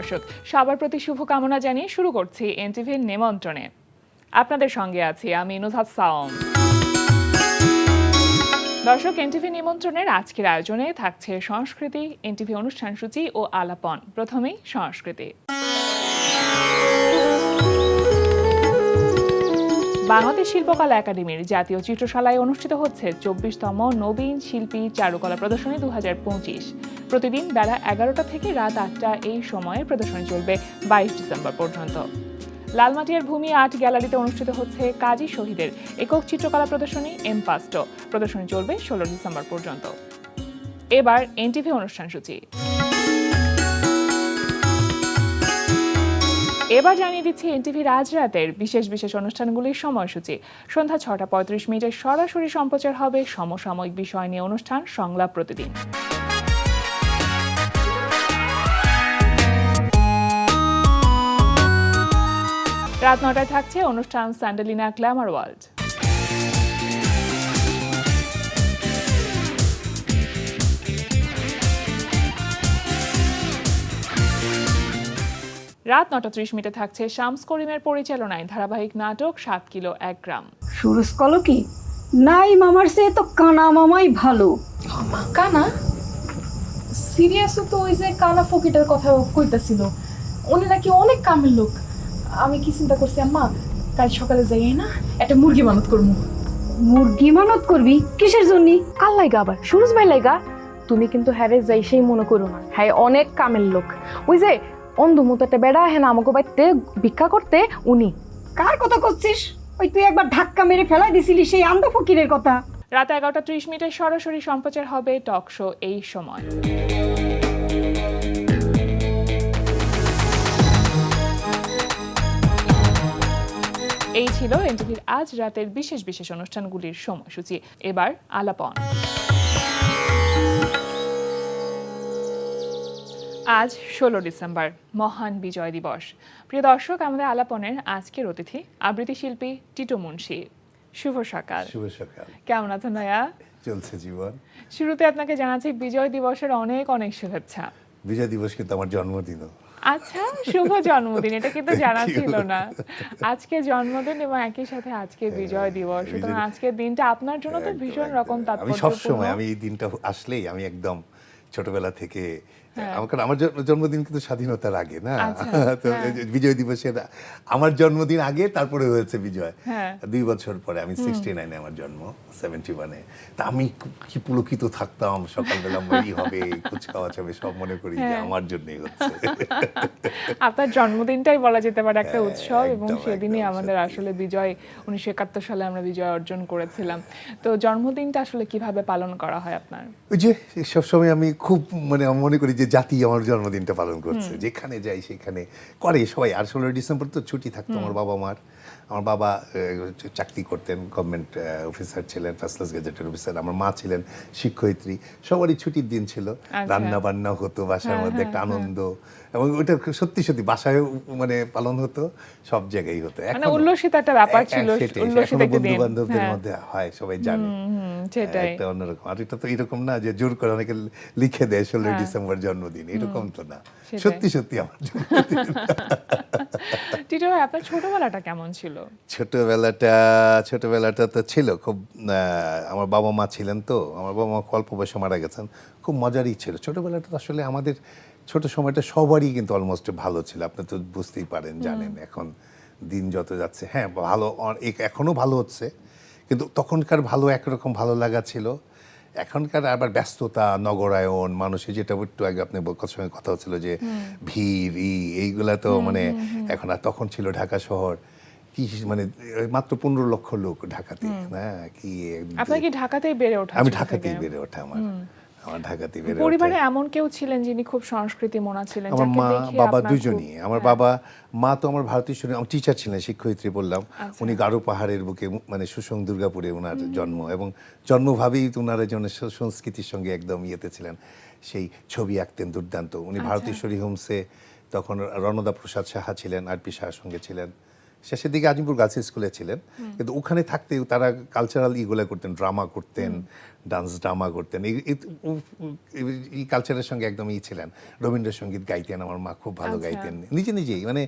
দর্শক, সবার প্রতি শুভকামনা জানিয়ে শুরু করছি এনটিভির নিমন্ত্রণে। আপনাদের সঙ্গে আছি আমি নুজহাত সাওম। দর্শক, এনটিভি নিমন্ত্রণের আজকের আয়োজনে থাকছে সংস্কৃতি, এনটিভি অনুষ্ঠান সূচি ও আলাপন। প্রথমেই সংস্কৃতি। বাংলাদেশ শিল্পকলা একাডেমির জাতীয় চিত্রশালায় অনুষ্ঠিত হচ্ছে 24তম নবীন শিল্পী চারুকলা প্রদর্শনী 2025। প্রতিদিন বেলা 11টা থেকে রাত 8টা এই সময়ে প্রদর্শনী চলবে 22 ডিসেম্বর পর্যন্ত। লালমাটিয়ার ভূমি আর্ট গ্যালারিতে অনুষ্ঠিত হচ্ছে কাজী শহীদের একক চিত্রকলা প্রদর্শনী এমপাস্টো। প্রদর্শনী চলবে 16 ডিসেম্বর পর্যন্ত। এবার এনটিভি অনুষ্ঠান সূচি। এবার জানিয়ে দিচ্ছি এনটিভির আজ রাতের বিশেষ বিশেষ অনুষ্ঠানগুলির সময়সূচি। সন্ধ্যা 6:35 সরাসরি সম্প্রচার হবে সমসাময়িক বিষয় নিয়ে অনুষ্ঠান সংলাপ প্রতিদিন। রাত 9টায় থাকছে অনুষ্ঠান স্যান্ডেলিনা গ্ল্যামার ওয়ার্ল্ড। রাত 9:30 থাকছে শামস করিমের পরিচালনায় ধারাবাহিক নাটক 7 কিলো 1 গ্রাম। সুরজ কলো কি নাই মামার চেয়ে তো কানা মামাই ভালো। কানা সিরিয়াসও তো ওই যে কানা ফকিটার কথা কইতাছিল, উনি নাকি অনেক কামের লোক। আমি কি চিন্তা করছি আম্মা, কাল সকালে যাই না একটা মুরগি মানত করবো। মুরগি মানত করবি কিসের জন্য? কাল লাইগা আবার সুরজ ভাই লাইগা। তুমি কিন্তু হ্যারে যাই সেই মনে করো না, হ্যাঁ অনেক কামের লোক। ওই যে অন্ধমত একটা বেড়া হ্যাঁ আমাকে বাড়িতে ভিক্ষা করতে উনি। কার কথা করছিস? ওই তুই একবার ধাক্কা মেরে ফেলাই দিছিলি সেই আন্ধ ফকিরের কথা। রাত 11:30 সরাসরি সম্প্রচার হবে টক শো এই সময়। এই ছিল এনটিভির আজ রাতের বিশেষ বিশেষ অনুষ্ঠানগুলির সময়সূচি। এবার আলাপন। আজ 16 ডিসেম্বর, মহান বিজয় দিবস। প্রিয় দর্শক, আমাদের আলাপনের আজকের অতিথি আবৃত্তি শিল্পী টিটো মুন্সি। শুভ সকাল। শুভ সকাল। কেমন আছেন ভাইয়া? চলছে জীবন। শুরুতে আপনাকে জানাচ্ছি বিজয় দিবসের অনেক অনেক শুভেচ্ছা। বিজয় দিবস কিন্তু আমার জন্মদিনও। আচ্ছা, শুভ জন্মদিন, এটা কিন্তু জানা ছিল না। আজকে জন্মদিন এবং একই সাথে আজকে বিজয় দিবস, সুতরাং আজকের দিনটা আপনার জন্য তো ভীষণ রকম আমি তাৎপর্যপূর্ণ। সবসময় আমি এই দিনটা আসলেই আমি একদম ছোটবেলা থেকে আমার জন্মদিন কিন্তু স্বাধীনতার আগে না, তো বিজয় দিবসের আমার জন্মদিন আগে তারপরে হয়েছে বিজয়। 2 বছর পরে, আমি 69-এ আমার জন্ম, 71-এ। তা আমি কি পুলকিত থাকতাম, সকালবেলা মরি হবে, কুচকাওয়াজ হবে, সব মনে করি যে আমার জন্যই হচ্ছে। আপনার জন্মদিনটাই বলা যেতে পারে একটা উৎসব, এবং সেদিনই আমাদের আসলে বিজয় 1971 সালে আমরা বিজয় অর্জন করেছিলাম। তো জন্মদিনটা আসলে কিভাবে পালন করা হয় আপনার? ওই যে সবসময় আমি খুব মনে করি যে জাতি আমার জন্মদিনটা পালন করছে, যেখানে যাই সেখানে করে সবাই। আর 16 ডিসেম্বর তো ছুটি থাকতো আমার বাবা মার। আমার বাবা চাকরি করতেন, গভর্নমেন্ট অফিসার ছিলেন, ফার্স্ট ক্লাস গেজেটেড অফিসার। আমার মা ছিলেন শিক্ষয়িত্রী। সবারই ছুটির দিন ছিল, রান্না বান্না হতো বাসার মধ্যে, একটা আনন্দ। এবং ওইটা সত্যি সত্যি বাসায় পালন হতো, সব জায়গায় হতো। মানে উল্লসিত একটা ব্যাপার ছিল, উল্লসিত একটা দিন। বন্ধু বান্ধবদের মধ্যে হয়, সবাই জানে, সেটাই একটা অন্যরকম। আর এটা তো এরকম না যে জোর করে অনেকে লিখে দেয় 16 ডিসেম্বর জন্মদিন, এরকম তো না। সত্যি সত্যি আমার জন্মদিন। টিটো ভাই, আপনার ছোটবেলাটা কেমন ছিল? ছোটবেলাটা তো ছিল খুব, আমার বাবা মা ছিলেন তো, আমার বাবা মা অল্প বয়সে মারা গেছেন। খুব মজারই ছিল ছোটবেলাটা। আসলে আমাদের ছোট সময়টা সবারই কিন্তু অলমোস্ট ভালো ছিল, আপনি তো বুঝতেই পারেন, জানেন। এখন দিন যত যাচ্ছে, হ্যাঁ ভালো, এখনো ভালো হচ্ছে, কিন্তু তখনকার ভালো একরকম ভালো লাগা ছিল। এখনকার আবার ব্যস্ততা, নগরায়ন, মানুষের যেটা একটু আগে আপনি সঙ্গে কথা হচ্ছিল যে ভিড়, এইগুলা তো এখন। আর তখন ছিল ঢাকা শহর, কি মাত্র 15 লক্ষ লোক ঢাকাতে। হ্যাঁ, কি আপনার কি ঢাকাতেই বেড়ে ওঠা? আমি ঢাকাতেই বেড়ে ওঠা। আমার ঢাকাতেই বেড়ে ওঠা। পরিবারে এমন কেউ ছিলেন যিনি খুব সংস্কৃতি মনা ছিলেন? আমার মা বাবা দুজনই। আমার বাবা মা তো আমার ভারতীয় আমার টিচার ছিলেন, শিক্ষয়িত্রী বললাম। উনি গারো পাহাড়ের বুকে সুসং দুর্গাপুরে ওনার জন্ম, এবং জন্মভাবেই ওনারা যেন সংস্কৃতির সঙ্গে একদম ইয়েতে ছিলেন। সেই ছবি আঁকতেন দুর্দান্ত। উনি ভারতীশ্বরী হোমসে তখন রণদা প্রসাদ সাহা ছিলেন, আরপি সাহার সঙ্গে ছিলেন। শেষের দিকে আজিমপুর গার্লস স্কুলে ছিলেন, কিন্তু ওখানে থাকতে তারা কালচারাল ইগুলো করতেন, ড্রামা করতেন, ডান্স ড্রামা করতেন, এই কালচারের সঙ্গে একদম ছিলেন। রবীন্দ্রসঙ্গীত গাইতেন, আমার মা খুব ভালো গাইতেন নিজে নিজেই, মানে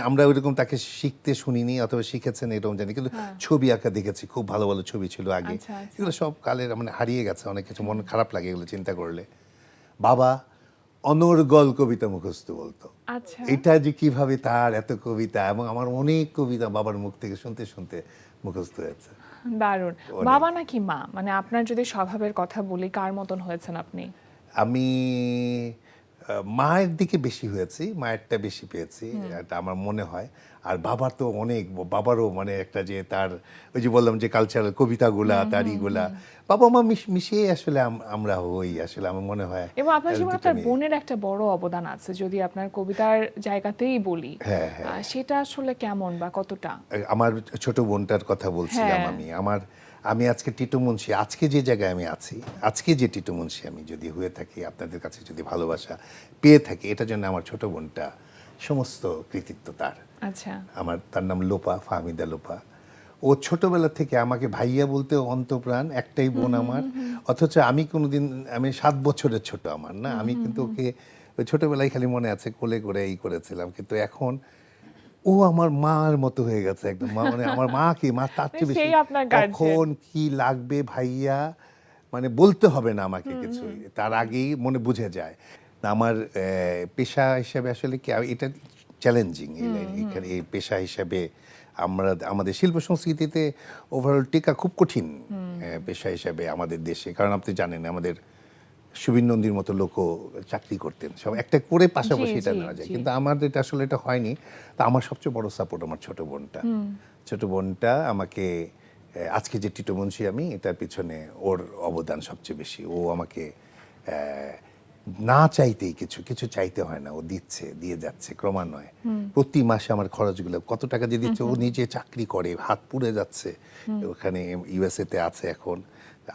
আমরা ওইরকম তাকে শিখতে শুনিনি অথবা শিখেছেন এরকম জানি, কিন্তু ছবি আঁকা দেখেছি, খুব ভালো ভালো ছবি ছিল আগে। এগুলো সব কালের মানে হারিয়ে গেছে, অনেক কিছু মন খারাপ লাগে এগুলো চিন্তা করলে। বাবা অনর্গল কবিতা মুখস্থ বলতো। আচ্ছা, এটা যে কিভাবে তার এত কবিতা, এবং আমার অনেক কবিতা বাবার মুখ থেকে শুনতে শুনতে মুখস্থ হয়েছে। দারুণ। বাবা নাকি মা, মানে আপনার যদি স্বভাবের কথা বলি, কার মতন হয়েছেন আপনি? আমি মায়ের দিকে বেশি হয়েছি, মায়েরটা বেশি পেয়েছি, এটা আমার মনে হয়। আর বাবার তো অনেক, বাবারও মানে একটা যে তার ওই যে বললাম যে কালচারাল কবিতাগুলা, তার ইগুলা, বাবা মা মিশিয়ে আসলে আমরা হই আসলে, আমার মনে হয়। এবং আপনার জীবনে আপনার বোনের একটা বড় অবদান আছে, যদি আপনার কবিতার জায়গাতেই বলি। সেটা আসলে কেমন বা কতটা? আমার ছোট বোনটার কথা বলছিলাম আমি আজকে টিটু মুন্সি, আজকে যে জায়গায় আমি আছি, আজকে যে টিটু মুন্সি আমি যদি হয়ে থাকি, আপনাদের কাছে যদি ভালোবাসা পেয়ে থাকি, এটার জন্য আমার ছোট বোনটা সমস্ত কৃতিত্ব তার। আচ্ছা, তার নাম লোপা, ফাহমিদা লোপা। ও ছোটবেলা থেকে আমাকে ভাইয়া বলতে অন্তপ্রাণ, একটাই বোন আমার, অথচ আমি কোনোদিন, আমি 7 বছরের ছোট আমার না, আমি কিন্তু ওকে ওই ছোটবেলায় খালি মনে আছে কোলে করে এই করেছিলাম, কিন্তু এখন ও আমার মার মতো হয়ে গেছে একদম, মানে আমার মা কি, মা তার চেয়ে বেশি, কখন কি লাগবে ভাইয়া মানে বলতে হবে না আমাকে কিছু, তার আগেই মনে বুঝে যায়। আমার পেশা হিসাবে আসলে কি, এটা চ্যালেঞ্জিং, এই পেশা হিসাবে আমাদের শিল্প সংস্কৃতিতে ওভারঅল টিকা খুব কঠিন পেশা হিসাবে আমাদের দেশে, কারণ আপনি জানেন আমাদের সুবীর নন্দীর মতো লোকও চাকরি করতেন, সব একটা করে পাশাপাশি এটা নেওয়া যায়, কিন্তু আমাদের এটা আসলে এটা হয়নি। তা আমার সবচেয়ে বড় সাপোর্ট আমার ছোট বোনটা আমাকে, আজকে যে টিটু মুন্সি আমি, এটার পিছনে ওর অবদান সবচেয়ে বেশি। ও আমাকে না চাইতেই কিছু চাইতে হয় না, ও দিয়ে যাচ্ছে ক্রমান্বয়ে। প্রতি মাসে আমার খরচগুলো কত টাকা দিয়ে দিচ্ছে, ও নিজে চাকরি করে, হাত পুড়ে যাচ্ছে, ওখানে ইউএসএ তে আছে এখন,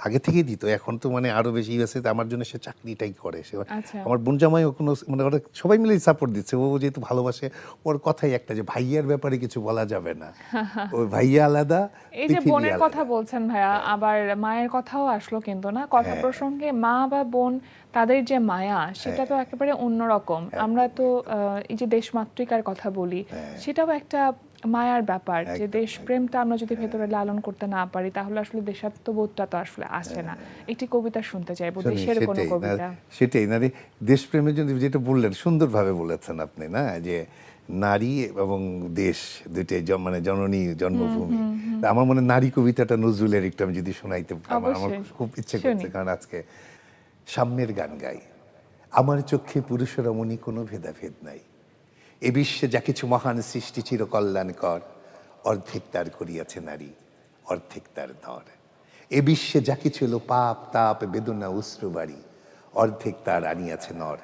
আগে থেকেই দিত, এখন তো মানে আরো বেশি ইউএসএ তে আমার জন্য সে চাকরিটাই করে। সে আমার বোন জামাইও কোনো মানে ওরা সবাই মিলে সাপোর্ট দিচ্ছে, ও যেহেতু ভালোবাসে, ওর কথাই একটা যে ভাইয়ার ব্যাপারে কিছু বলা যাবে না, ওই ভাইয়া আলাদা। এই যে বোনের কথা বলছেন ভাইয়া, আবার মায়ের কথাও আসলো কিন্তু না, কথা প্রসঙ্গে মা বা বোন তাদের যে মায়া, সেটা তো একেবারে অন্যরকম। আমরা তো এই যে দেশমাতৃকার কথা বলি, সেটাও একটা মায়ার ব্যাপার, যে দেশপ্রেমটা আমরা যদি ভেতরে লালন করতে না পারি, তাহলে আসলে দেশাত্মবোধটা তো আসলে আসে না। একটি কবিতা শুনতে চাইবো, দেশের কোনো কবিতা। সেটাই না রে, দেশপ্রেমের জন্য যেটা বললেন সুন্দরভাবে বলেছেন আপনি, না যে নারী এবং দেশ দুইটাই মানে জননী জন্মভূমি। আমার মনে নারী কবিতাটা নজরুলের একটু আমি যদি শোনাইতে, আমার খুব ইচ্ছে করছে, কারণ আজকে সাম্যের গান গাই। আমার চোখে পুরুষ রমণী কোনো ভেদাভেদ নাই, এ বিশ্বে যা কিছু মহান সৃষ্টি চির কল্যাণকর, অর্ধেক তার করিয়াছে নারী, অর্ধেক তার নর। এ বিশ্বে যা কিছু এলো পাপ তাপ বেদনা অশ্রুবাড়ি, অর্ধেক তার আনিয়াছে নর,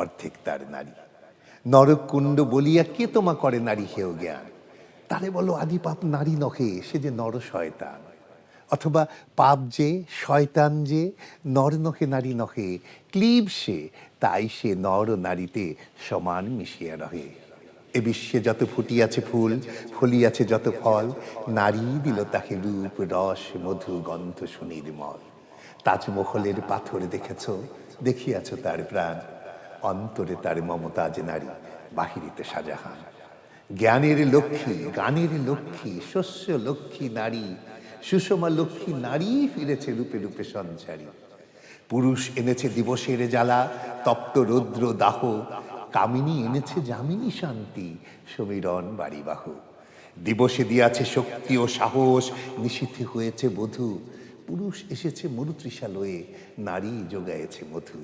অর্ধেক তার নারী। নরকুণ্ড বলিয়া কে তোমা করে নারী হেয় জ্ঞান, তারে বলো আদি পাপ নারী নহে, সে যে নর শয়তান। অথবা পাপ যে শয়তান যে, নর নহে নারী নহে, ক্লীব সে, তাই সে নর নারীতে সমান মিশিয়া রহে। এ বিশ্বে যত ফুটিয়াছে ফুল, ফলিয়াছে যত ফল, নারী দিল তাকে রূপ রস মধু গন্ধ সুনির্মল। তাজমহলের পাথর দেখেছ, দেখিয়াছ তার প্রাণ, অন্তরে তার মমতাজ নারী, বাহিরিতে শাহজাহান। জ্ঞানের লক্ষ্মী, গানের লক্ষ্মী, শস্য লক্ষ্মী নারী, সুষমা লক্ষ্মী নারী ফিরেছে রূপে রূপে সঞ্চারী। পুরুষ এনেছে দিবসের জ্বালা, তপ্ত রৌদ্র দাহ, কামিনী এনেছে যামিনী শান্তি, সমীরণ বাড়িবাহ। দিবসে দিয়াছে শক্তি ও সাহস, নিশীথে হয়েছে বধূ, পুরুষ এসেছে মরুতৃষা লয়ে, নারী যোগায়েছে মধু।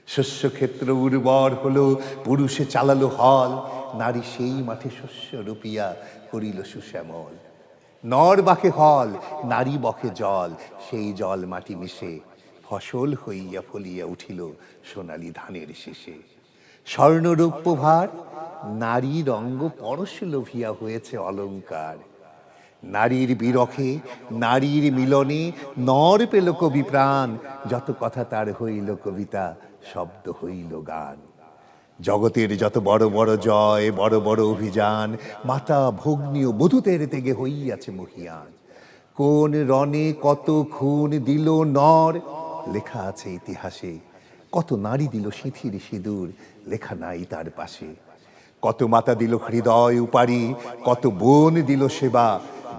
শস্যক্ষেত্র উর্বর হলো, পুরুষে চালালো হল, নারী সেই মাঠে শস্য রূপিয়া করিল সুশ্যামল। নর বাকে হল, নারী বকে জল, সেই জল মাটি মিশে ফসল হইয়া ফলিয়া উঠিল সোনালী ধানের শেষে। স্বর্ণরৌপ্য ভার, নারী রঙ্গ পরশ লোভিয়া হয়েছে অলঙ্কার। নারীর বিরখে, নারীর মিলনে, নর পেল কবি প্রাণ, যত কথা তার হইল কবিতা, শব্দ হইল গান। জগতের যত বড় বড় জয়, বড় বড় অভিযান, মাতা ভগ্নী ও বধূতের তেগে হইয়াছে মহিয়ান। কোন রণে কত খুন দিল নর, লেখা আছে ইতিহাসে। কত নারী দিল সিঁথির সিঁদুর, লেখা নাই তার পাশে। কত মাতা দিল হৃদয় উপারি, কত বোন দিল সেবা,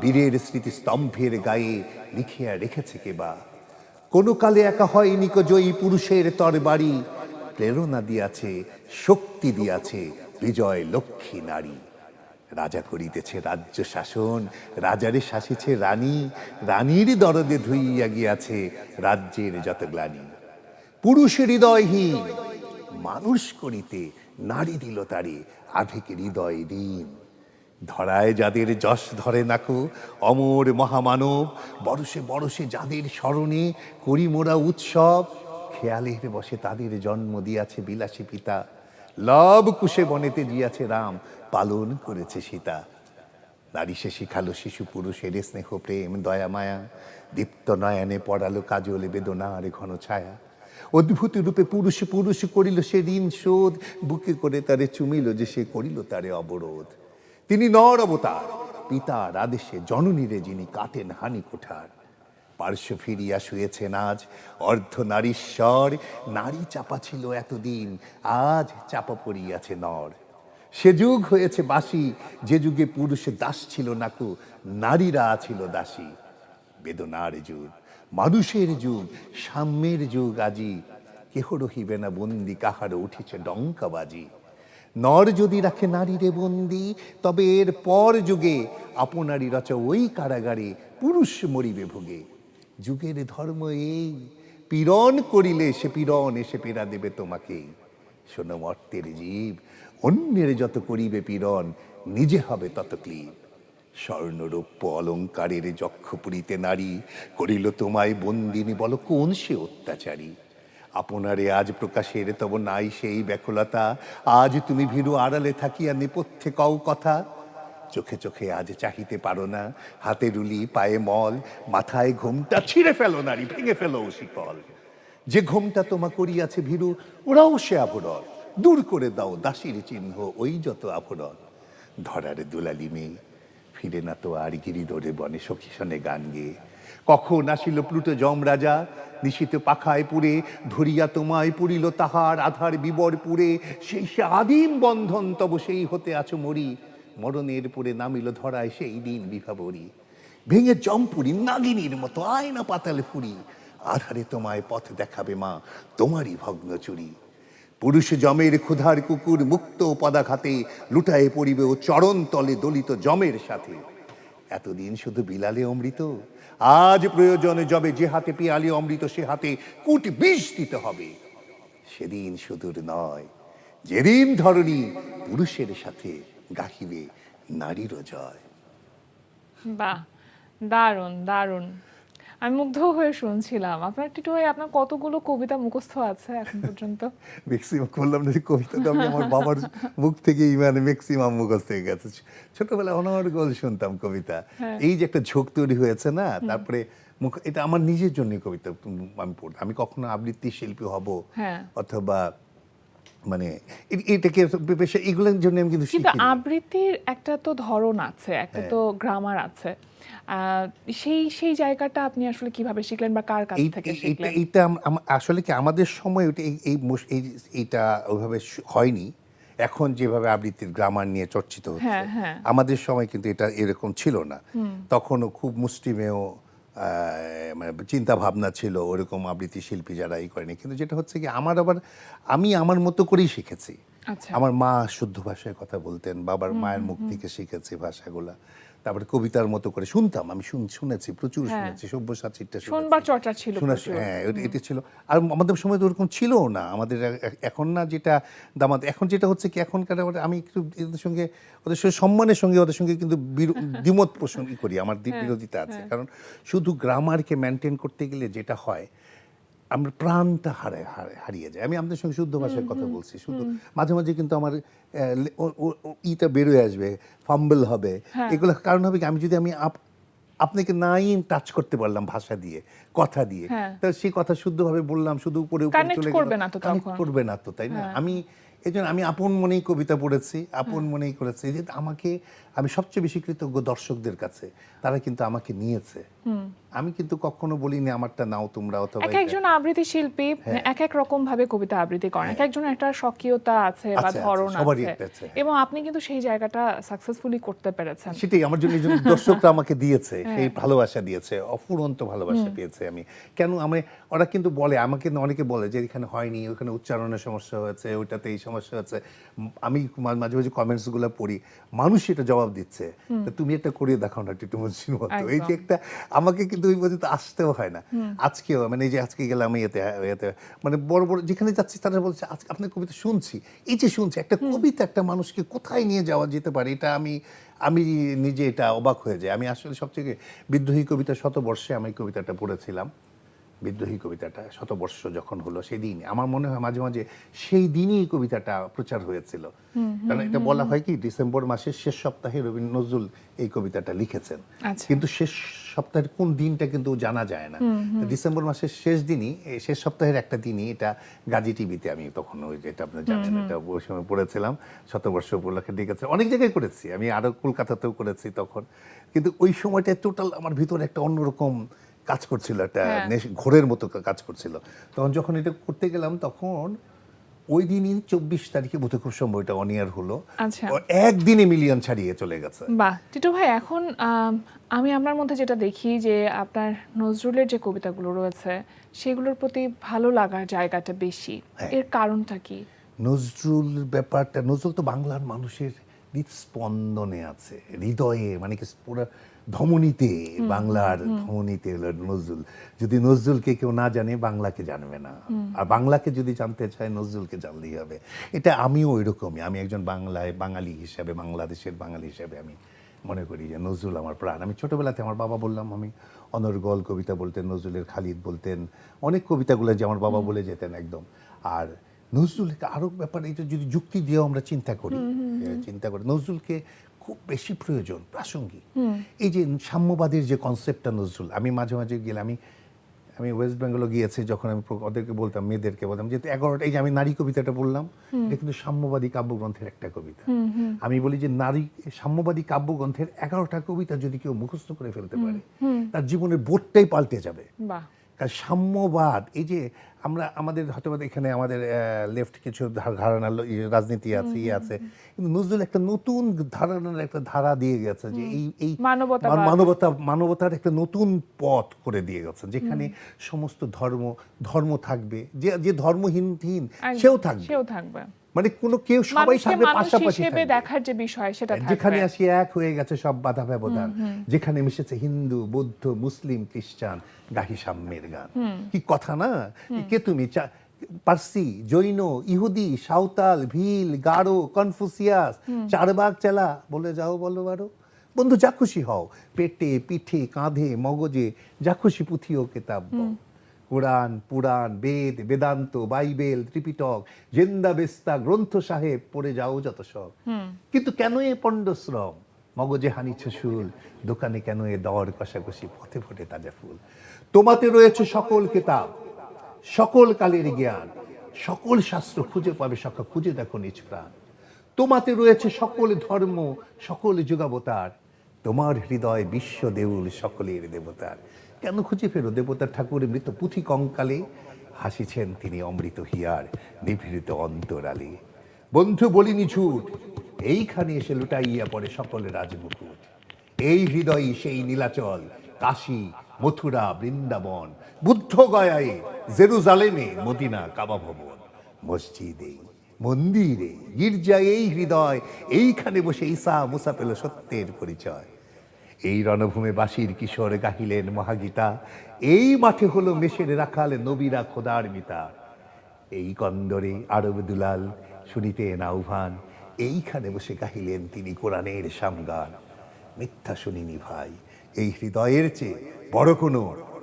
বীরের স্মৃতিস্তম্ভের গায়ে লিখিয়া রেখেছে কেবা। কোন কালে একা হয়নি কো জয়ী পুরুষের তরবারি, প্রেরণা দিয়াছে, শক্তি দিয়াছে বিজয় লক্ষ্মী নারী। রাজা করিতেছে রাজ্য শাসন, রাজারে শাসিছে রানী, রানীর দরদে ধুইয়া গিয়াছে রাজ্যের যত গ্লানি। পুরুষ হৃদয়হীন মানুষ করিতে নারী দিল তারে আধিক হৃদয় ঋণ। ধরায় যাদের যশ ধরে নাকো অমর মহামানব, বরসে বরসে যাদের স্মরণে করি মোরা উৎসব। খেয়ালের বসে তাদের জন্ম দিয়াছে বিলাসী পিতা, লব কুশে বনেতে দিয়াছে রাম, পালন করেছে সীতা। নারী সে শিখালো শিশু পুরুষের স্নেহ প্রেম দয়া মায়া, দীপ্ত নয়নে পড়ালো কাজল বেদনার ঘন ছায়া। অদ্ভুত রূপে পুরুষ পুরুষ করিল সে ঋণ শোধ, বুকে করে তারে চুমিল যে সে করিল তারে অবরোধ। তিনি নর অবতার, পিতার আদেশে জননীরে যিনি কাটেন হানি কুঠার। পার্শ্ব ফিরিয়া শুয়েছেন আজ অর্ধ নারীশ্বর, নারী চাপা ছিল এতদিন, আজ চাপা পড়িয়াছে নর। সে যুগ হয়েছে বাসি, যে যুগে পুরুষ দাস ছিল নাকু, নারীরা ছিল দাসী। বেদনার যুগ, মানুষের যুগ, সাম্যের যুগ আজি, কেহ রহিবে না বন্দি, কাহারও উঠিছে ডঙ্কাবাজি। নর যদি রাখে নারীরে বন্দি, তবে এর পর যুগে আপনারই রচা ওই কারাগারে পুরুষ মরিবে ভোগে। যুগের ধর্ম এই, পীড়ন করিলে সে পীড়ন এসে পীড়া দেবে তোমাকেই। শোনো মর্তের জীব, অন্যের যত করিবে পীড়ন, নিজে হবে তত ক্লীব। স্বর্ণরৌপ্য অলঙ্কারের যক্ষ পুরীতে নারী, করিল তোমায় বন্দিনী, বলো কোন সে অত্যাচারী। আপনারে আজ প্রকাশের তব নাই সেই ব্যাকুলতা, আজ তুমি ভীরু আড়ালে থাকিয়া নেপথ্যে কও কথা। চোখে চোখে আজ চাহিতে পারো না, হাতে রুলি পায়ে মল, মাথায় ঘোমটা ছিঁড়ে ফেলো নারী, ভেঙে ফেলো শিকল। যে ঘোমটা তোমা করিয়াছে ভীরু, ওরাও সে আভরণ, দূর করে দাও দাসীর চিহ্ন ওই যত আভরণ। ধরার দুলালি মেয়ে ফিরে না তো আর গিরিধরে বনে সখী শনে গান গেয়ে। কখন আসিল প্লুটো যমরাজা, নিশীথে পাখায় পুরে, ধরিয়া তোমায় পুরিল তাহার আধার বিবর পুরে। সেই সে আদিম বন্ধন তব সেই হতে আছো মরি, মরণের পরে নামিল ধরায় সেই দিন বিভাবরী। ভেঙে জমপুরি নাগিনীর মতো আয়না পাতালে ফুরি, আধারে তোমায় পথ দেখাবে মা তোমারই ভগ্ন চুরি। পুরুষ জমের ক্ষুধার কুকুর মুক্ত পদাঘাতে, লুটায়ে পড়িবে ও চরণ তলে দলিত জমের সাথে। এতদিন শুধু বিলালে অমৃত, আজ প্রয়োজনে যবে যে হাতে পিয়ালে অমৃত, সে হাতে কুট বিষ দিতে হবে। সেদিন সুদূর নয়, যেদিন ধরণী পুরুষের সাথে গাহিবে নারীরও জয়। বাহ, দারুণ দারুণ। আমি মুগ্ধ হয়ে শুনছিলাম। আপনার টিটু ভাই, আপনার কতগুলো কবিতা মুখস্থ আছে এখন পর্যন্ত? ম্যাক্সিমাম করলাম না, কবিতাটা আমি আমার বাবার মুখ থেকেই মানে ম্যাক্সিমাম মুখস্থ হয়ে গেছে। ছোটবেলায় অনর্গল শুনতাম কবিতা। এই যে একটা ঝোঁক তৈরি হয়েছে না, তারপরে এটা আমার নিজের জন্য কবিতা আমি পড়তাম। আমি কখনো আবৃত্তি শিল্পী হব অথবা মানে এটাকে পেশা, এগুলোর জন্য আমি কিন্তু কিন্তু আবৃত্তির একটা তো ধরন আছে, একটা তো গ্রামার আছে। সেই জায়গাটা আপনি আসলে কিভাবে শিখলেন বা কার কাছ থেকে শিখলেন? এইটা আসলে কি আমাদের সময় এইটা ওইভাবে হয়নি। এখন যেভাবে আবৃত্তির গ্রামার নিয়ে চর্চিত হচ্ছে, আমাদের সময় কিন্তু এটা এরকম ছিল না। তখনও খুব মুষ্টিমেয় মানে চিন্তা ভাবনা ছিল, ওরকম আবৃত্তি শিল্পী যারা এই করেনি। কিন্তু যেটা হচ্ছে কি, আমি আমার মতো করেই শিখেছি। আমার মা শুদ্ধ ভাষায় কথা বলতেন, বাবার মায়ের মুখ থেকে শিখেছি ভাষাগুলা। তারপরে কবিতার মতো করে শুনতাম, আমি শুনেছি, প্রচুর শুনেছি। সব্যসাচীটা শুনবার চর্চা ছিল। হ্যাঁ, এটা ছিল। আর আমাদের সময় তো ওরকম ছিল না। আমাদের এখন না যেটা দামাদ, এখন যেটা হচ্ছে কি, এখনকার আমি একটু ওদের সঙ্গে সম্মানের সঙ্গে ওদের সঙ্গে কিন্তু দ্বিমত পোষণ করি, আমার বিরোধিতা আছে। কারণ শুধু গ্রামারকে মেনটেন করতে গেলে যেটা হয়, আমরা প্রাণটা হারিয়ে যায়। আমি আপনাদের সঙ্গে শুদ্ধ ভাষায় কথা বলছি, শুধু মাঝে মাঝে কিন্তু আমার ইটা বেরোয় আসবে, ফাম্বল হবে। এগুলো কারণ হবে কি, আমি আপনাকে নাই টাচ করতে পারলাম ভাষা দিয়ে, কথা দিয়ে, তাহলে সেই কথা শুদ্ধভাবে বললাম, শুধু উপরে উপরে চলে গেল, কানেক্ট করবে না তো, তাই না? আমি এই জন্য আমি আপন মনেই কবিতা পড়েছি, আপন মনেই করেছি। যে আমি সবচেয়ে বেশি কৃতজ্ঞ দর্শকদের কাছে, তারা কিন্তু আমাকে নিয়েছে। আমি কিন্তু কখনো বলিনি আমারটা নাও তোমরা, অথবা এক একজন আবৃত্তি শিল্পী এক এক রকম ভাবে কবিতা আবৃত্তি করেন, এক একজনের একটা স্বকীয়তা আছে বা আছে, ধরন সবারই আছে, একটা আছে। এবং আপনি কিন্তু সেই জায়গাটা সাকসেসফুলি করতে পেরেছেন। সেটাই আমার জন্য এই জন্য দর্শকরা আমাকে দিয়েছে, সেই ভালোবাসা দিয়েছে, অফুরন্ত ভালোবাসা পেয়েছে আমি। কেন ওরা কিন্তু বলে, আমাকে অনেকে বলে যে এখানে হয়নি, ওখানে উচ্চারণের সমস্যা হয়েছে, ওইটাতে এই সমস্যা হয়েছে। আমি মাঝে মাঝে কমেন্টস গুলো পড়ি, মানুষ এটা জবাব দিচ্ছে, তা তুমি এটা করিয়ে দেখাও না টিটু মজনুর মতো। এই যে একটা, আমাকে কিন্তু ওই পর্যন্ত আসতেও হয় না। আজকেও মানে এই যে আজকে গেলাম এতে মানে বড় বড় যেখানে যাচ্ছি তারা বলছে আজকে আপনার কবিতা শুনছি, এই যে শুনছি, একটা কবিতা একটা মানুষকে কোথায় নিয়ে যাওয়া যেতে পারে, এটা আমি নিজে এটা অবাক হয়ে যাই। আমি আসলে সবচেয়ে বিদ্রোহী কবিতা শতবর্ষে আমি কবিতাটা পড়েছিলাম। বিদ্রোহী কবিতাটা শতবর্ষ যখন হলো সেদিন আমার মনে হয় মাঝে মাঝে সেই দিনই এই কবিতাটা প্রচার হয়েছিল। কারণ এটা বলা হয় কি ডিসেম্বর মাসের শেষ সপ্তাহে রবীন্দ্র নজরুল এই কবিতাটা লিখেছেন, কিন্তু শেষ সপ্তাহের কোন দিনটা কিন্তু জানা যায় না। ডিসেম্বর মাসের শেষ দিনই, শেষ সপ্তাহের একটা দিনই এটা গাজী টিভিতে আমি তখন ওই যেটা আপনি জানেন এটা ওই সময় পড়েছিলাম, শতবর্ষ উপলক্ষে ঠিক আছে। অনেক জায়গায় করেছি আমি, আরো কলকাতাতেও করেছি তখন। কিন্তু ওই সময়টা টোটাল আমার ভিতরে একটা অন্যরকম কাজ করছিল, একটা ঘোরের মতো কাজ করছিল। তখন যখন এটা করতে গেলাম তখন ওই দিনই 24 তারিখে বোধহয় খুব সম্ভব এটা অন ইয়ার হলো, একদিনে মিলিয়ন ছাড়িয়ে চলে গেছে। বাহ টিটু ভাই, এখন আমি আপনার মধ্যে যেটা দেখি যে আপনার নজরুলের যে কবিতাগুলো রয়েছে সেগুলোর প্রতি ভালো লাগার জায়গাটা বেশি, এর কারণটা কি? নজরুল ব্যাপারটা, নজরুল তো বাংলার মানুষের হৃদস্পন্দনে আছে, হৃদয়ে, মানে কি পুরো ধমনীতে, বাংলার ধমনীতে নজরুল। যদি নজরুলকে কেউ না জানে, বাংলাকে জানবে না। আর বাংলাকে যদি জানতে চায়, নজরুলকে জানলেই হবে। এটা আমিও ওইরকমই। আমি একজন বাঙালি হিসাবে, বাংলাদেশের বাঙালি হিসাবে আমি মনে করি যে নজরুল আমার প্রাণ। আমি ছোটবেলাতে আমার বাবা বললাম, আমি অনর্গল কবিতা বলতেন, নজরুলের খালিদ বলতেন, অনেক কবিতাগুলো যে আমার বাবা বলে যেতেন একদম। আর নজরুলকে আরো ব্যাপারে এটা যদি যুক্তি দিয়েও আমরা চিন্তা করি, নজরুলকে খুব বেশি প্রয়োজন, প্রাসঙ্গিক। এই যে সাম্যবাদের যে কনসেপ্টটা নজরুল, আমি মাঝে মাঝে গেলে, আমি ওয়েস্ট বেঙ্গলে গিয়েছি, যখন আমি ওদেরকে বলতাম, মেয়েদেরকে বলতাম, যেহেতু 11টা, এই যে আমি নারী কবিতাটা বললাম, এটা কিন্তু সাম্যবাদী কাব্যগ্রন্থের একটা কবিতা। আমি বলি যে সাম্যবাদী কাব্যগ্রন্থের 11টা কবিতা যদি কেউ মুখস্থ করে ফেলতে পারে, তার জীবনের বোধটাই পাল্টে যাবে। কারণ সাম্যবাদ, এই যে আমাদের হয়তো এখানে আমাদের লেফট কিছু ধারণা, রাজনীতি আছে, আছে, কিন্তু নজরুল একটা নতুন ধারণার একটা ধারা দিয়ে গেছে, যে এই মানবতার একটা নতুন পথ করে দিয়ে গেছে, যেখানে সমস্ত ধর্ম থাকবে, যে ধর্মহীন সেও থাকবে, মানে কেউ সবাই থাকবে, পাশাপাশি দেখার যে বিষয় সেটা থাকবে। যেখানে আসি এক হয়ে গেছে সব বাধা ব্যবধান, যেখানে মিশেছে হিন্দু, বৌদ্ধ, মুসলিম, খ্রিস্টান, গাহি সাম্যের গান। কি কথা না? কে তুমি? পার্সি, জৈন, ইহুদি, সাঁওতাল, ভিল, গারো, কনফুসিয়াস, চারবাগ চেলা, বলে যাও বলো বারো, বন্ধু যা খুশি হও, পেটে, পিঠে, কাঁধে, মগজে, যা খুশি পুঁথি ও কেতাব, কোরআন, পুরাণ, বেদ, বেদান্ত, বাইবেল, ত্রিপিটক, জেন্দা বেস্তা, গ্রন্থ সাহেব, পড়ে যাও যত সব। কিন্তু কেন এ পণ্ডশ্রম? মগজে হানিছে শুল, দোকানে কেন এ দর কষাকষি, পথে ফোটে তাজা ফুল। তোমাতে রয়েছে সকল কিতাব, সকল কালের জ্ঞান, সকল শাস্ত্র খুঁজে পাবে সখা, খুঁজে দেখো নিজ প্রাণ। তোমাতে রয়েছে সকল ধর্ম, সকল যুগাবতার, তোমার হৃদয় বিশ্ব দেউল, সকলের দেবতার। কেন খুঁজে ফেরো দেবতার ঠাকুর মৃত পুঁথি কঙ্কালে, হাসিছেন তিনি অমৃত হিয়ার নিভৃত অন্তরালে। বন্ধু বলিনি ঝুট, এইখানে এসে লুটাইয়া পড়ে সকল রাজমুকুট। এই হৃদয়ই সেই নীলাচল, কাশী, মথুরা, বৃন্দাবন, বুদ্ধ গয়ায়, জেরুজালেমে, মদিনা, কাবা ভবন, মসজিদে, মন্দিরে, গির্জায় এই হৃদয়, এইখানে বসে ঈসা মুসা পেল সত্যের পরিচয়। এই রণভূমে বাসির কিশোর গাহিলেন মহাগীতা, এই মাঠে হলো মেষের রাখাল, নবীরা খোদার মিতা। এই কন্দরে আরব দুলাল শুনিতেন আহ্বান, এইখানে বসে গাহিলেন তিনি কোরআনের সামগান। মিথ্যা শুনিনি ভাই, এই হৃদয়ের চেয়ে বড় কোনো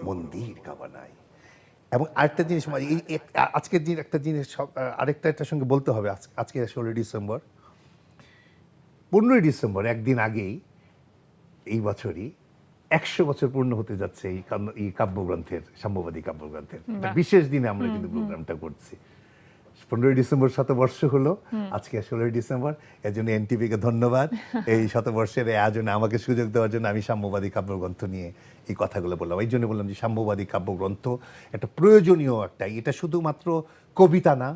মন্দির কাবা নাই। এবং আরেকটা জিনিস, আজকের দিন একটা জিনিস আরেকটা এটার সঙ্গে বলতে হবে। আজকে 16 ডিসেম্বর, 15 ডিসেম্বর, একদিন আগেই এই বছরই 100 বছর পূর্ণ হতে যাচ্ছে এই কাব্যগ্রন্থের, সাম্যবাদী কাব্যগ্রন্থের বিশেষ দিনে আমরা কিন্তু প্রোগ্রামটা করছি। 15ই ডিসেম্বর শতবর্ষ হলো, আজকে 16ই ডিসেম্বর। এর জন্য এনটিভিকে ধন্যবাদ এই শতবর্ষের এই আয়োজনে আমাকে সুযোগ দেওয়ার জন্য। আমি সাম্যবাদী কাব্যগ্রন্থ নিয়ে এই কথাগুলো বললাম, এই জন্য বললাম যে সাম্যবাদী কাব্যগ্রন্থ একটা প্রয়োজনীয় একটা, এটা শুধুমাত্র কবিতা না,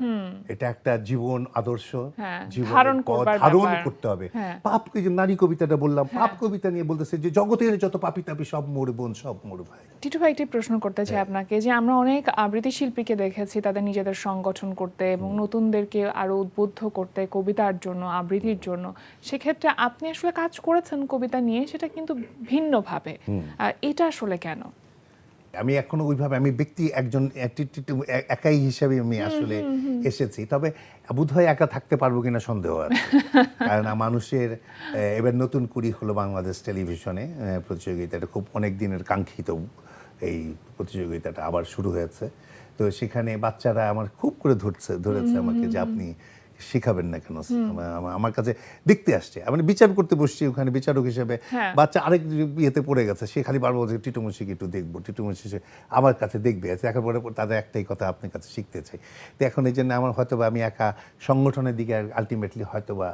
এটা একটা জীবন আদর্শ, হ্যাঁ, জীবনের ধারণ পথ করবার ধারণ ব্যাপার। করতে হবে। হ্যাঁ। পাপ, যে নারী কবিতাটা বললাম, পাপ কবিতা নিয়ে বলতেছে যে জগতের যত পাপী তাপী সব মোর বোন, সব মোর ভাই। টিটু ভাই, একটি প্রশ্ন করতে চাই আপনাকে, যে আমরা অনেক আবৃত্তি শিল্পীকে দেখেছি তাদের নিজেদের সংগঠন করতে এবং নতুনদেরকে আরো উদ্বুদ্ধ করতে কবিতার জন্য, আবৃত্তির জন্য। সেক্ষেত্রে আপনি আসলে কাজ করেছেন কবিতা নিয়ে, সেটা কিন্তু ভিন্নভাবে। এটা আসলে কেন? আমি এখনো ওইভাবে, আমি ব্যক্তি একজন একাই হিসাবে আমি আসলে এসেছি, তবে বোধহয় একা থাকতে পারবো কিনা সন্দেহ আছে। কারণ মানুষের এবার নতুন কুড়ি হলো বাংলাদেশ টেলিভিশনে প্রতিযোগিতা, এটা খুব অনেক দিনের কাঙ্ক্ষিত এই প্রতিযোগিতাটা আবার শুরু হয়েছে। তো সেখানে বাচ্চারা আমার খুব করে ধরেছে আমাকে যে আপনি শিখাবেন না কেন, আমার কাছে দেখতে আসছে। আমি বিচার করতে বসছি ওখানে বিচারক হিসেবে, বাচ্চা আরেক ইয়েতে পড়ে গেছে, সে খালি বারবার বলছে টিটু মুন্সিকে একটু দেখবো, টিটু মুন্সি আমার কাছে দেখবে। দেখার পরে তাদের একটাই কথা, আপনার কাছে শিখতে চাই। তো এখন এই জন্য আমার হয়তোবা আমি একা সংগঠনের দিকে আলটিমেটলি হয়তোবা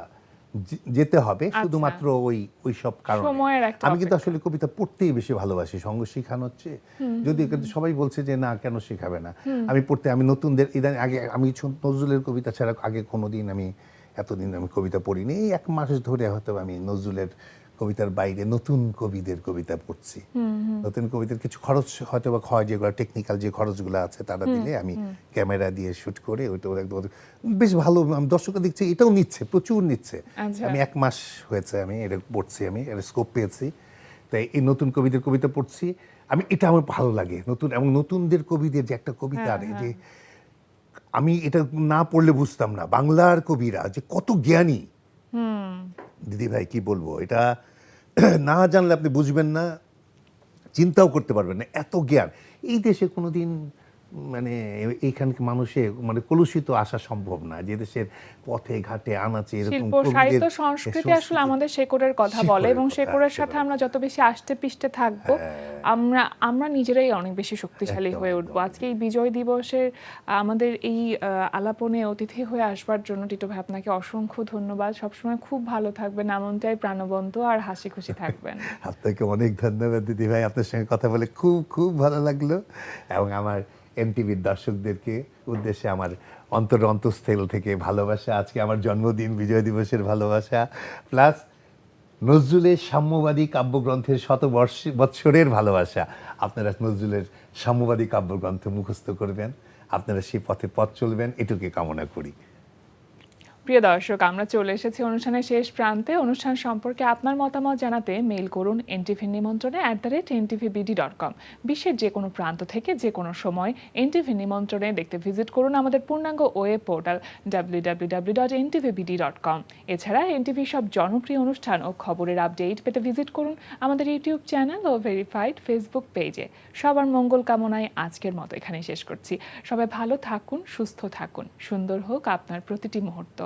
যেতে হবে, শুধুমাত্র ওই সব কারণে। আমি কিন্তু আসলে কবিতা পড়তেই বেশি ভালোবাসি, সঙ্গ শিখানো হচ্ছে যদিও, কিন্তু সবাই বলছে যে না কেন শেখাবে না। আমি পড়তে, আমি নতুনদের ইদানিং, আগে আমি নজরুলের কবিতা ছাড়া আগে কোনোদিন আমি এতদিন আমি কবিতা পড়িনি। এই 1 মাস ধরে হয়তো আমি নজরুলের কবিতার বাইরে নতুন কবিদের কবিতা পড়ছি। নতুন কবিতার কিছু খরচ হয়তো বা হয়, যেগুলো টেকনিক্যাল যে খরচগুলো আছে তারা দিলে আমি ক্যামেরা দিয়ে শুট করে ওইটা একদম বেশ ভালো, আমি দর্শকরা দেখছি এটাও নিচ্ছে, প্রচুর নিচ্ছে। আমি 1 মাস হয়েছে আমি এটা পড়ছি, আমি এটা স্কোপ পেয়েছি, তাই এই নতুন কবিদের কবিতা পড়ছি আমি। এটা আমার ভালো লাগে, নতুন এবং নতুনদের কবিদের যে একটা কবিতা, যে আমি এটা না পড়লে বুঝতাম না বাংলার কবিরা যে কত জ্ঞানী। দিদি ভাই কি বলবো, এটা না জানলে আপনি বুঝবেন না, চিন্তাও করতে পারবেন না, এত জ্ঞান। এই দেশে কোনোদিন মানে এইখানকার মানুষে মানে কলুষিত আসা সম্ভব না, যে দেশের পথে ঘাটে আনাচে এরকম শিল্প, সাহিত্য, সংস্কৃতি আসলে আমাদের শেকড়ের কথা বলে, এবং শেকড়ের সাথে আমরা যত বেশি আষ্টে পিষ্টে থাকবো, আমরা নিজেরাই অনেক বেশি শক্তিশালী হয়ে উঠবো। আজকে এই বিজয় দিবসের আমাদের এই আলাপনে অতিথি হয়ে আসবার জন্য টিটু ভাই আপনাকে অসংখ্য ধন্যবাদ। সবসময় খুব ভালো থাকবেন, এমনটাই প্রাণবন্ত আর হাসি খুশি থাকবেন। আপনাকে অনেক ধন্যবাদ দিদি ভাই, আপনার সঙ্গে কথা বলে খুব খুব ভালো লাগলো। এবং আমার এনটিভির দর্শকদেরকে উদ্দেশ্যে আমার অন্তঃস্থল থেকে ভালোবাসা, আজকে আমার জন্মদিন, বিজয় দিবসের ভালোবাসা, প্লাস নজরুলের সাম্যবাদী কাব্যগ্রন্থের বৎসরের ভালোবাসা। আপনারা নজরুলের সাম্যবাদী কাব্যগ্রন্থ মুখস্থ করবেন, আপনারা সেই পথ চলবেন, এটুকু কামনা করি। প্রিয় দর্শক, আমরা চলে এসেছি অনুষ্ঠানের শেষ প্রান্তে। অনুষ্ঠান সম্পর্কে আপনার মতামত জানাতে মেইল করুন এনটিভির নিমন্ত্রণে @ntvbd.com। বিশ্বের যে কোনো প্রান্ত থেকে যে কোনো সময় এনটিভির নিমন্ত্রণে দেখতে ভিজিট করুন আমাদের পূর্ণাঙ্গ ওয়েব পোর্টাল www.ntvbd.com। এছাড়া এনটিভির সব জনপ্রিয় অনুষ্ঠান ও খবরের আপডেট পেতে ভিজিট করুন আমাদের ইউটিউব চ্যানেল ও ভেরিফাইড ফেসবুক পেজে। সবার মঙ্গল কামনায় আজকের মতো এখানেই শেষ করছি। সবাই ভালো থাকুন, সুস্থ থাকুন, সুন্দর হোক আপনার প্রতিটি মুহূর্ত।